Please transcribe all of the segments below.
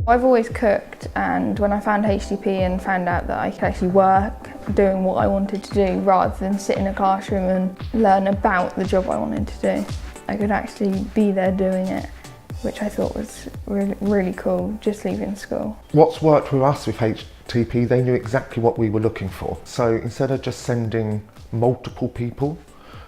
I've always cooked, and when I found HTP and found out that I could actually work doing what I wanted to do rather than sit in a classroom and learn about the job I wanted to do, I could actually be there doing it, which I thought was really cool, just leaving school. What's worked with us with HTP, they knew exactly what we were looking for. So instead of just sending multiple people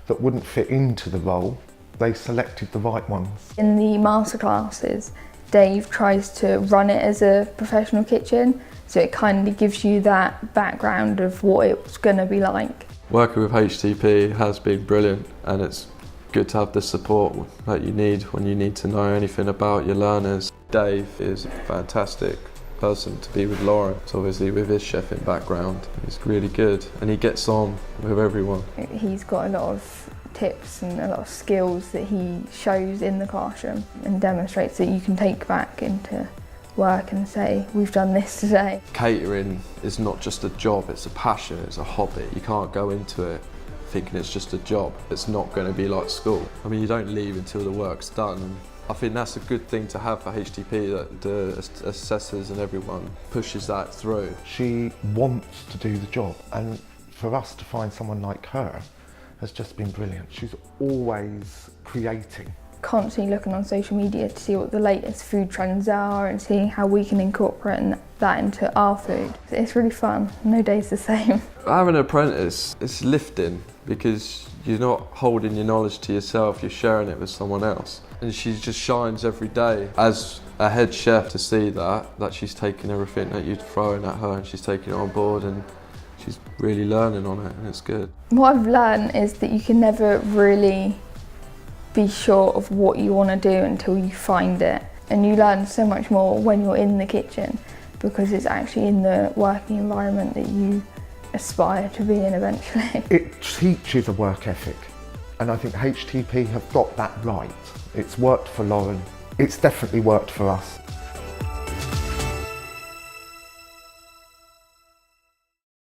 that wouldn't fit into the role, they selected the right ones. In the masterclasses, Dave tries to run it as a professional kitchen, so it kind of gives you that background of what it's going to be like. Working with HTP has been brilliant, and it's good to have the support that you need when you need to know anything about your learners. Dave is a fantastic person to be with Lauren. So obviously with his chefing background, he's really good and he gets on with everyone. He's got a lot of tips and a lot of skills that he shows in the classroom and demonstrates that you can take back into work and say, we've done this today. Catering is not just a job, it's a passion, it's a hobby. You can't go into it thinking it's just a job. It's not going to be like school. I mean, you don't leave until the work's done. And I think that's a good thing to have for HTP, that the assessors and everyone pushes that through. She wants to do the job, and for us to find someone like her has just been brilliant. She's always creating. Constantly looking on social media to see what the latest food trends are and seeing how we can incorporate that into our food. It's really fun, no day's the same. Having an apprentice, it's lifting because you're not holding your knowledge to yourself, you're sharing it with someone else. And she just shines every day. As a head chef, to see that she's taking everything that you're throwing at her and she's taking it on board and she's really learning on it, and it's good. What I've learned is that you can never really be sure of what you want to do until you find it. And you learn so much more when you're in the kitchen because it's actually in the working environment that you aspire to be in eventually. It teaches a work ethic, and I think HTP have got that right. It's worked for Lauren. It's definitely worked for us.